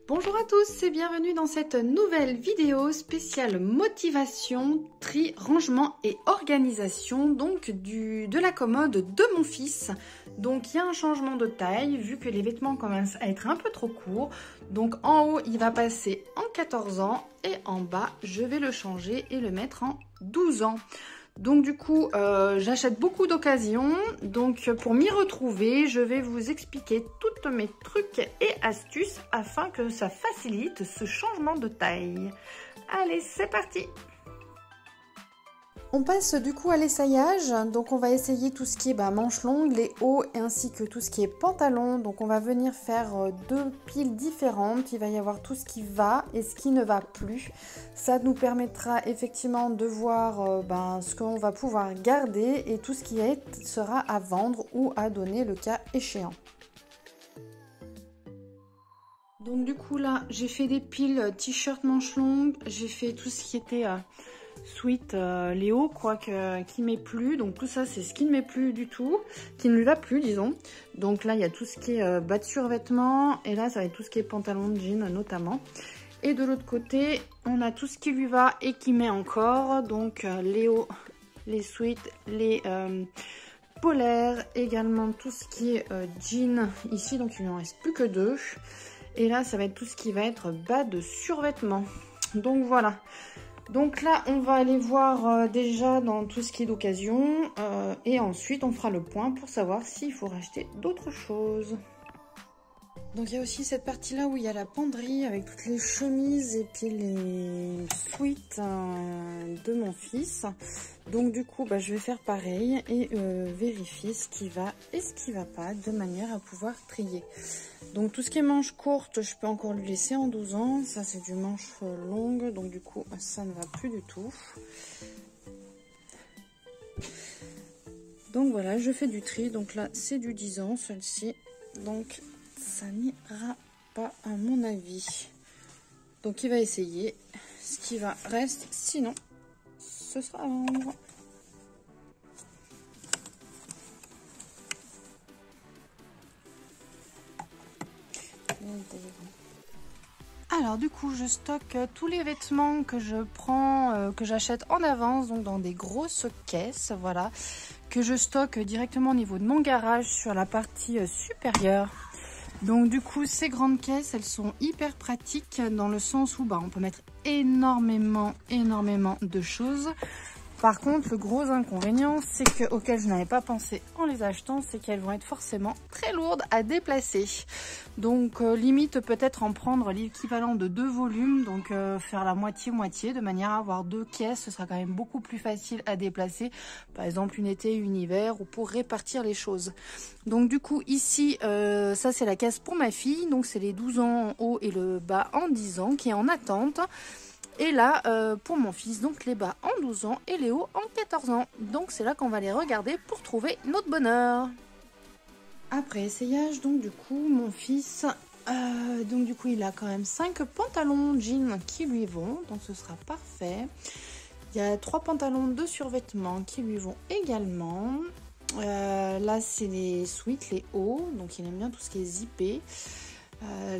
Bonjour à tous et bienvenue dans cette nouvelle vidéo spéciale motivation, tri, rangement et organisation donc de la commode de mon fils. Donc il y a un changement de taille vu que les vêtements commencent à être un peu trop courts. Donc en haut il va passer en 14 ans et en bas je vais le changer et le mettre en 12 ans. Donc du coup, j'achète beaucoup d'occasions. Donc pour m'y retrouver, je vais vous expliquer tous mes trucs et astuces afin que ça facilite ce changement de taille. Allez, c'est parti! On passe du coup à l'essayage, donc on va essayer tout ce qui est manches longues, les hauts ainsi que tout ce qui est pantalon. Donc on va venir faire deux piles différentes, il va y avoir tout ce qui va et ce qui ne va plus. Ça nous permettra effectivement de voir ce qu'on va pouvoir garder et tout ce qui sera à vendre ou à donner le cas échéant. Donc du coup là j'ai fait des piles t-shirt manches longues, j'ai fait tout ce qui était sweat Léo quoi qui m'est plus, donc tout ça c'est ce qui ne m'est plus du tout, qui ne lui va plus disons. Donc là il y a tout ce qui est bas de survêtement et là ça va être tout ce qui est pantalon de jean notamment. Et de l'autre côté on a tout ce qui lui va et qui met encore, donc Léo, les sweats, les polaires, également tout ce qui est jean ici, donc il n'en reste plus que deux. Et là ça va être tout ce qui va être bas de survêtement. Donc voilà. Donc là, on va aller voir déjà dans tout ce qui est d'occasion et ensuite on fera le point pour savoir s'il faut racheter d'autres choses. Donc il y a aussi cette partie-là où il y a la penderie avec toutes les chemises et puis les sweats de mon fils. Donc du coup, je vais faire pareil et vérifier ce qui va et ce qui va pas de manière à pouvoir trier. Donc tout ce qui est manches courtes, je peux encore lui laisser en 12 ans. Ça c'est du manche longue, donc du coup ça ne va plus du tout. Donc voilà, je fais du tri. Donc là c'est du 10 ans, celle-ci. Donc ça n'ira pas à mon avis. Donc il va essayer. Ce qui va reste, sinon ce sera à vendre. Alors du coup je stocke tous les vêtements que je prends, que j'achète en avance, donc dans des grosses caisses, voilà, que je stocke directement au niveau de mon garage sur la partie supérieure. Donc du coup ces grandes caisses elles sont hyper pratiques dans le sens où on peut mettre énormément de choses. Par contre, le gros inconvénient, c'est auquel je n'avais pas pensé en les achetant, c'est qu'elles vont être forcément très lourdes à déplacer. Donc, limite peut-être en prendre l'équivalent de 2 volumes, donc faire la moitié-moitié, de manière à avoir 2 caisses, ce sera quand même beaucoup plus facile à déplacer. Par exemple, une été, une hiver, ou pour répartir les choses. Donc du coup, ici, ça c'est la caisse pour ma fille, donc c'est les 12 ans en haut et le bas en 10 ans qui est en attente. Et là, pour mon fils, donc les bas en 12 ans et les hauts en 14 ans. Donc c'est là qu'on va les regarder pour trouver notre bonheur. Après essayage, donc du coup, mon fils, il a quand même 5 pantalons jeans qui lui vont. Donc ce sera parfait. Il y a 3 pantalons de survêtement qui lui vont également. Là, c'est les sweats, les hauts. Donc il aime bien tout ce qui est zippé.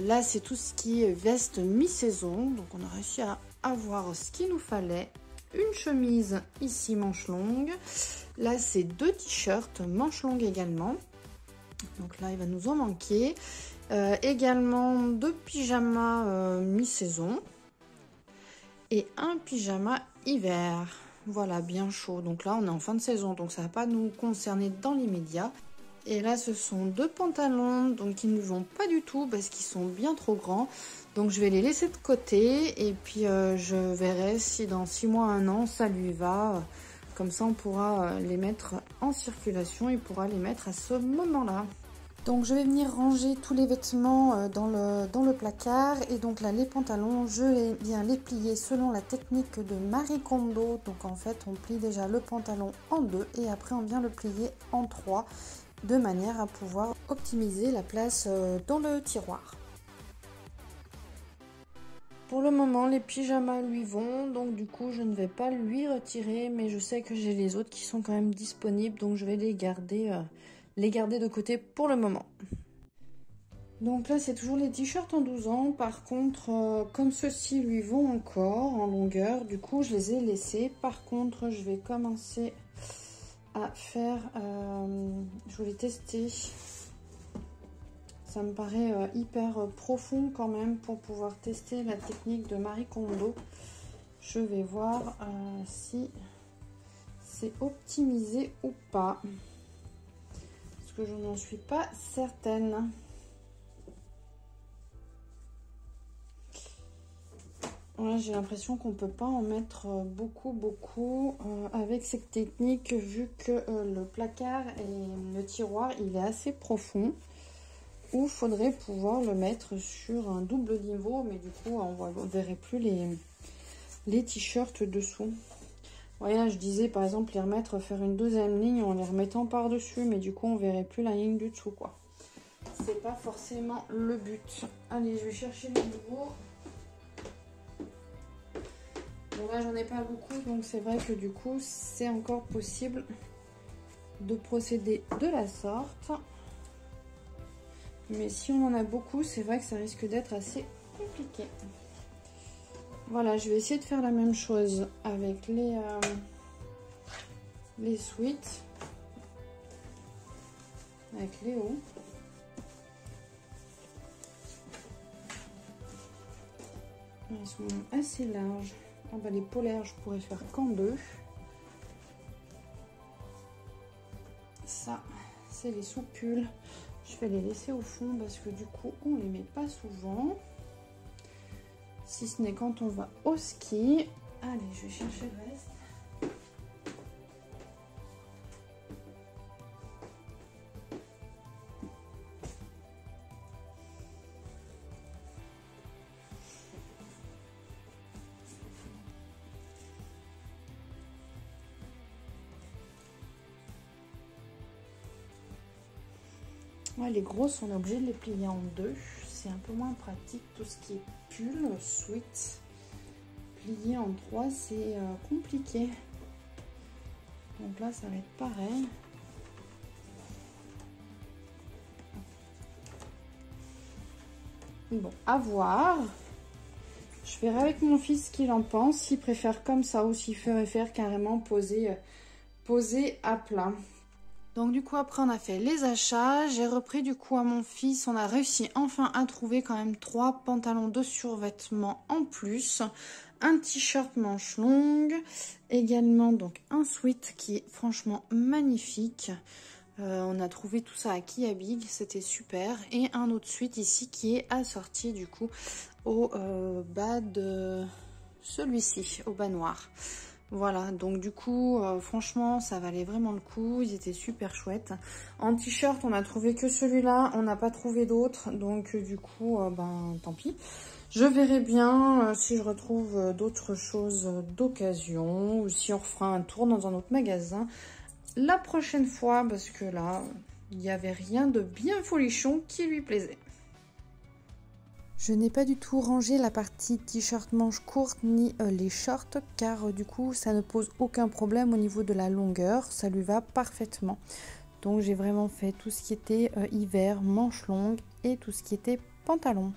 Là, c'est tout ce qui est veste mi-saison. Donc on a réussi à avoir ce qu'il nous fallait. Une chemise ici manche longue. Là c'est 2 t-shirts manche longue également. Donc là il va nous en manquer. Également 2 pyjamas mi-saison. Et un pyjama hiver. Voilà, bien chaud. Donc là on est en fin de saison, donc ça va pas nous concerner dans l'immédiat. Et là ce sont 2 pantalons donc qui ne vont pas du tout parce qu'ils sont bien trop grands. Donc je vais les laisser de côté et puis je verrai si dans 6 mois, 1 an ça lui va. Comme ça on pourra les mettre en circulation et pourra les mettre à ce moment-là. Donc je vais venir ranger tous les vêtements dans le placard. Et donc là les pantalons, je viens les plier selon la technique de Marie Kondo. Donc en fait on plie déjà le pantalon en 2 et après on vient le plier en 3 de manière à pouvoir optimiser la place dans le tiroir. Pour le moment, les pyjamas lui vont, donc du coup, je ne vais pas lui retirer, mais je sais que j'ai les autres qui sont quand même disponibles, donc je vais les garder de côté pour le moment. Donc là, c'est toujours les t-shirts en 12 ans. Par contre, comme ceux-ci lui vont encore en longueur, du coup, je les ai laissés. Par contre, je vais commencer à faire... je voulais tester. Ça me paraît hyper profond quand même pour pouvoir tester la technique de Marie Kondo. Je vais voir si c'est optimisé ou pas. Parce que je n'en suis pas certaine. Ouais, j'ai l'impression qu'on ne peut pas en mettre beaucoup avec cette technique vu que le placard et le tiroir il est assez profond, ou faudrait pouvoir le mettre sur un double niveau, mais du coup on verrait plus les t-shirts dessous. Voilà, je disais par exemple les remettre, faire une deuxième ligne en les remettant par dessus, mais du coup on verrait plus la ligne du dessous quoi. C'est pas forcément le but. Allez, je vais chercher le nouveau. Bon là j'en ai pas beaucoup, donc c'est vrai que du coup c'est encore possible de procéder de la sorte. Mais si on en a beaucoup, c'est vrai que ça risque d'être assez compliqué. Voilà, je vais essayer de faire la même chose avec les sweats, avec Léo. Ils sont assez larges. Ah bah, les polaires, je pourrais faire qu'en deux. Ça, c'est les soupules. Je vais les laisser au fond parce que du coup, on les met pas souvent. Si ce n'est quand on va au ski. Allez, je vais chercher le reste. Ouais, les grosses, on est obligé de les plier en deux. C'est un peu moins pratique. Tout ce qui est pull, sweat, plié en trois, c'est compliqué. Donc là, ça va être pareil. Bon, à voir. Je verrai avec mon fils ce qu'il en pense. S'il préfère comme ça ou s'il préfère carrément poser à plat. Donc du coup après on a fait les achats, j'ai repris du coup à mon fils, on a réussi enfin à trouver quand même 3 pantalons de survêtement en plus, un t-shirt manche longue, également donc un sweat qui est franchement magnifique, on a trouvé tout ça à Kia Big, c'était super, et un autre sweat ici qui est assorti du coup au bas de celui-ci, au bas noir. Voilà, donc du coup, franchement, ça valait vraiment le coup. Ils étaient super chouettes. En t-shirt, on a trouvé que celui-là. On n'a pas trouvé d'autres. Donc du coup, ben tant pis. Je verrai bien si je retrouve d'autres choses d'occasion. Ou si on refera un tour dans un autre magasin la prochaine fois. Parce que là, il n'y avait rien de bien folichon qui lui plaisait. Je n'ai pas du tout rangé la partie t-shirt manche courte ni les shorts car du coup ça ne pose aucun problème au niveau de la longueur, ça lui va parfaitement. Donc j'ai vraiment fait tout ce qui était hiver, manche longue et tout ce qui était pantalon.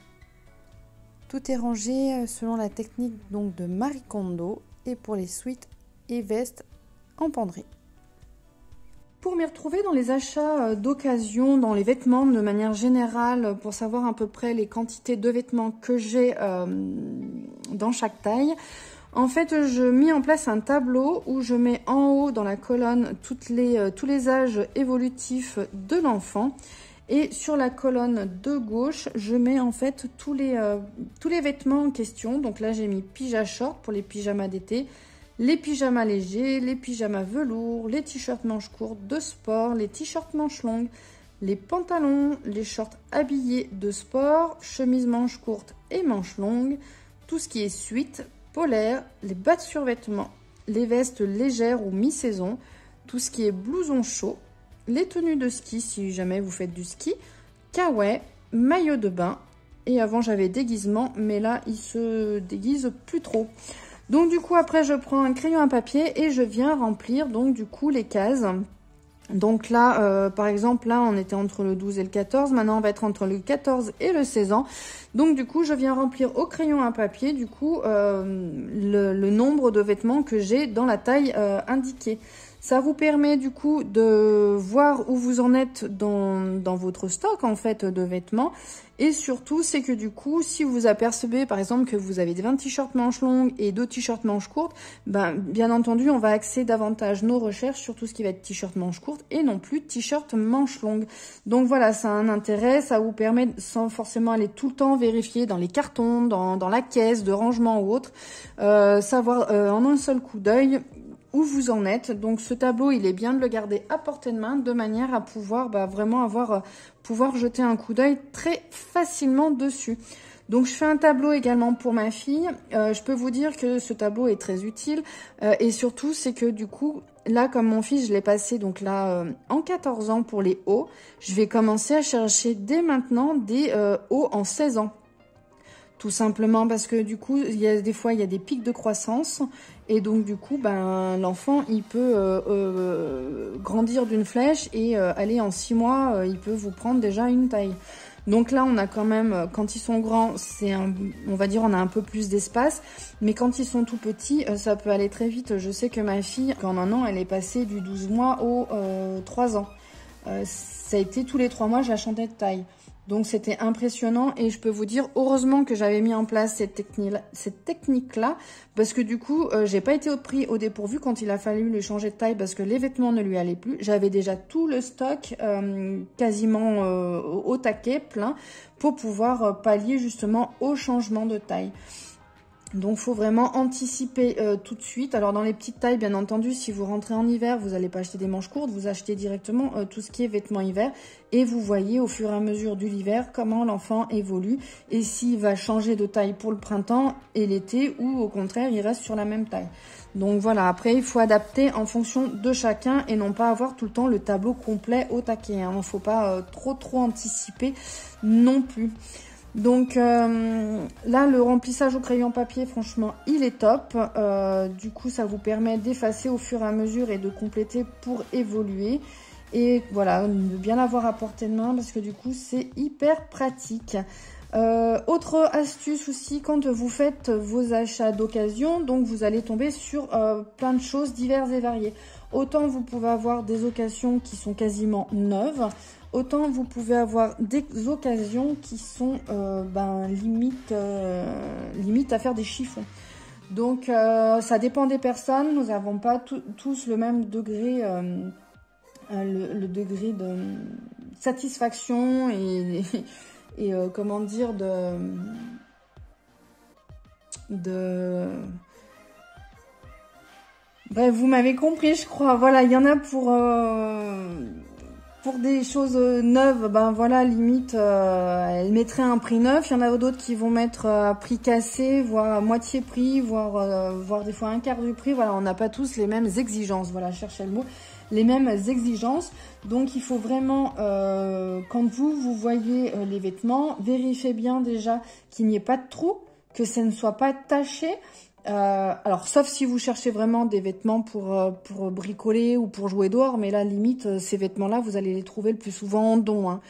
Tout est rangé selon la technique donc de Marie Kondo et pour les sweats et vestes en penderie. Pour m'y retrouver dans les achats d'occasion, dans les vêtements de manière générale, pour savoir à peu près les quantités de vêtements que j'ai dans chaque taille, en fait, je mets en place un tableau où je mets en haut dans la colonne tous les âges évolutifs de l'enfant. Et sur la colonne de gauche, je mets en fait tous les vêtements en question. Donc là, j'ai mis pyjama short pour les pyjamas d'été, les pyjamas légers, les pyjamas velours, les t-shirts manches courtes de sport, les t-shirts manches longues, les pantalons, les shorts habillés de sport, chemises manches courtes et manches longues, tout ce qui est sweat, polaire, les bas de survêtement, les vestes légères ou mi-saison, tout ce qui est blouson chaud, les tenues de ski si jamais vous faites du ski, kawaii, maillot de bain, et avant j'avais déguisement, mais là il se déguise plus trop. Donc du coup après je prends un crayon à papier et je viens remplir donc du coup les cases Donc là, par exemple, là, on était entre le 12 et le 14. Maintenant, on va être entre le 14 et le 16 ans. Donc, du coup, je viens remplir au crayon à papier, du coup, le nombre de vêtements que j'ai dans la taille indiquée. Ça vous permet, du coup, de voir où vous en êtes dans votre stock, en fait, de vêtements. Et surtout, c'est que du coup, si vous apercevez, par exemple, que vous avez 20 t-shirts manches longues et 2 t-shirts manches courtes, ben, bien entendu, on va axer davantage nos recherches sur tout ce qui va être t-shirt manches courtes et non plus t-shirt manches longues. Donc voilà, ça a un intérêt, ça vous permet, sans forcément aller tout le temps vérifier dans les cartons, dans la caisse de rangement ou autre, savoir en un seul coup d'œil où vous en êtes. Donc ce tableau, il est bien de le garder à portée de main de manière à pouvoir vraiment pouvoir jeter un coup d'œil très facilement dessus. Donc je fais un tableau également pour ma fille. Je peux vous dire que ce tableau est très utile et surtout c'est que du coup là comme mon fils je l'ai passé donc là en 14 ans pour les hauts, je vais commencer à chercher dès maintenant des hauts en 16 ans. Tout simplement parce que du coup, des fois, il y a des pics de croissance. Et donc, du coup, ben, l'enfant, il peut grandir d'une flèche et aller en 6 mois, il peut vous prendre déjà une taille. Donc là, on a quand même, quand ils sont grands, on va dire, on a un peu plus d'espace. Mais quand ils sont tout petits, ça peut aller très vite. Je sais que ma fille, en un an, elle est passée du 12 mois aux 3 ans. Ça a été tous les 3 mois, je la changeais de taille. Donc c'était impressionnant et je peux vous dire heureusement que j'avais mis en place cette technique-là parce que du coup j'ai pas été pris au dépourvu quand il a fallu lui changer de taille parce que les vêtements ne lui allaient plus. J'avais déjà tout le stock quasiment au taquet plein pour pouvoir pallier justement au changement de taille. Donc, faut vraiment anticiper tout de suite. Alors, dans les petites tailles, bien entendu, si vous rentrez en hiver, vous n'allez pas acheter des manches courtes, vous achetez directement tout ce qui est vêtements hiver. Et vous voyez au fur et à mesure de l'hiver comment l'enfant évolue et s'il va changer de taille pour le printemps et l'été ou au contraire, il reste sur la même taille. Donc, voilà. Après, il faut adapter en fonction de chacun et non pas avoir tout le temps le tableau complet au taquet. Il ne faut pas trop anticiper non plus. Donc là, le remplissage au crayon papier, franchement, il est top. Du coup, ça vous permet d'effacer au fur et à mesure et de compléter pour évoluer. Et voilà, de bien l'avoir à portée de main parce que du coup, c'est hyper pratique. Autre astuce aussi, quand vous faites vos achats d'occasion, donc vous allez tomber sur plein de choses diverses et variées. Autant vous pouvez avoir des occasions qui sont quasiment neuves, autant vous pouvez avoir des occasions qui sont limite à faire des chiffons. Donc ça dépend des personnes, nous n'avons pas tous le même degré, le degré de satisfaction et comment dire bref, vous m'avez compris, je crois. Voilà, il y en a pour des choses neuves, ben voilà, limite, elle mettrait un prix neuf. Il y en a d'autres qui vont mettre à prix cassé, voire à moitié prix, voire des fois un quart du prix. Voilà, on n'a pas tous les mêmes exigences. Voilà, cherchez le mot. Les mêmes exigences. Donc, il faut vraiment, quand vous voyez les vêtements, vérifiez bien déjà qu'il n'y ait pas de trous, que ça ne soit pas taché. Alors, sauf si vous cherchez vraiment des vêtements pour bricoler ou pour jouer dehors, mais là, limite, ces vêtements-là, vous allez les trouver le plus souvent en don. Hein.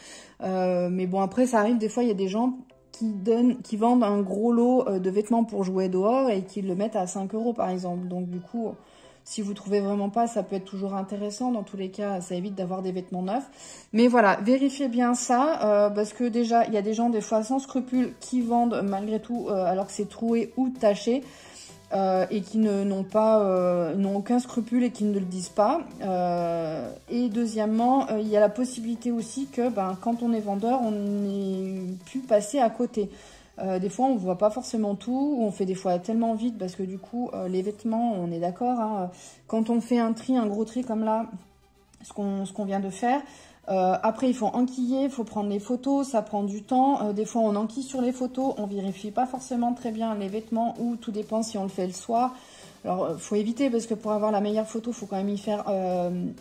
Mais bon, après, ça arrive, des fois, il y a des gens qui vendent un gros lot de vêtements pour jouer dehors et qui le mettent à 5 € par exemple. Donc, du coup, si vous trouvez vraiment pas, ça peut être toujours intéressant. Dans tous les cas, ça évite d'avoir des vêtements neufs. Mais voilà, vérifiez bien ça, parce que déjà, il y a des gens, des fois, sans scrupules, qui vendent malgré tout, alors que c'est troué ou taché. Et qui n'ont aucun scrupule et qui ne le disent pas. Et deuxièmement, il y a la possibilité aussi que quand on est vendeur, on ait pu passer à côté. Des fois, on ne voit pas forcément tout, ou on fait des fois tellement vite parce que du coup, les vêtements, on est d'accord, hein, quand on fait un gros tri comme là, ce qu'on vient de faire, après, il faut enquiller, il faut prendre les photos, ça prend du temps. Des fois, on enquille sur les photos, on vérifie pas forcément très bien les vêtements ou tout dépend si on le fait le soir. Alors, faut éviter parce que pour avoir la meilleure photo, faut quand même y faire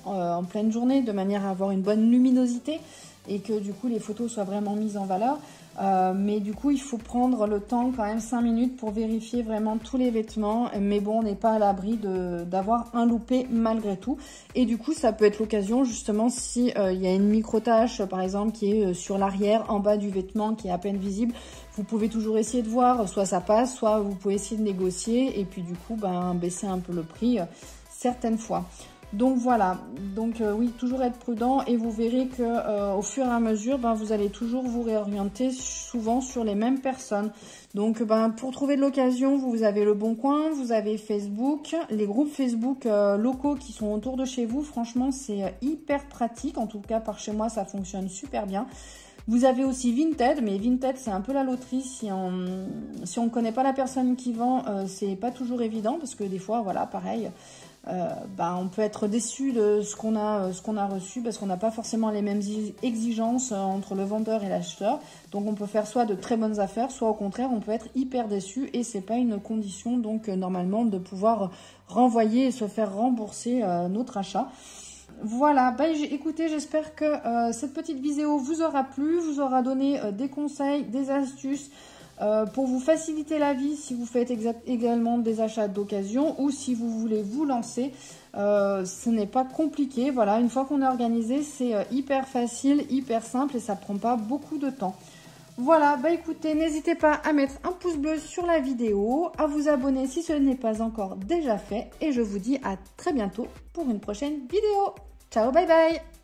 en pleine journée de manière à avoir une bonne luminosité et que du coup, les photos soient vraiment mises en valeur. Mais du coup, il faut prendre le temps quand même 5 minutes pour vérifier vraiment tous les vêtements. Mais bon, on n'est pas à l'abri d'avoir un loupé malgré tout. Et du coup, ça peut être l'occasion justement si il y a une micro-tache par exemple qui est sur l'arrière, en bas du vêtement, qui est à peine visible. Vous pouvez toujours essayer de voir, soit ça passe, soit vous pouvez essayer de négocier. Et puis du coup, baisser un peu le prix certaines fois. Donc voilà, donc oui, toujours être prudent et vous verrez que au fur et à mesure, vous allez toujours vous réorienter souvent sur les mêmes personnes. Donc pour trouver de l'occasion, vous avez Le Bon Coin, vous avez Facebook, les groupes Facebook locaux qui sont autour de chez vous. Franchement, c'est hyper pratique. En tout cas, par chez moi, ça fonctionne super bien. Vous avez aussi Vinted, mais Vinted, c'est un peu la loterie. Si on connaît pas la personne qui vend, c'est pas toujours évident parce que des fois, voilà, pareil. On peut être déçu de ce qu'on a reçu parce qu'on n'a pas forcément les mêmes exigences entre le vendeur et l'acheteur. Donc on peut faire soit de très bonnes affaires, soit au contraire on peut être hyper déçu et c'est pas une condition donc normalement de pouvoir renvoyer et se faire rembourser notre achat. Voilà, écoutez, j'espère que cette petite vidéo vous aura plu, vous aura donné des conseils, des astuces pour vous faciliter la vie si vous faites également des achats d'occasion ou si vous voulez vous lancer. Ce n'est pas compliqué, voilà, une fois qu'on est organisé, c'est hyper facile, hyper simple et ça prend pas beaucoup de temps. Voilà, écoutez, n'hésitez pas à mettre un pouce bleu sur la vidéo, à vous abonner si ce n'est pas encore déjà fait et je vous dis à très bientôt pour une prochaine vidéo. Ciao, bye bye!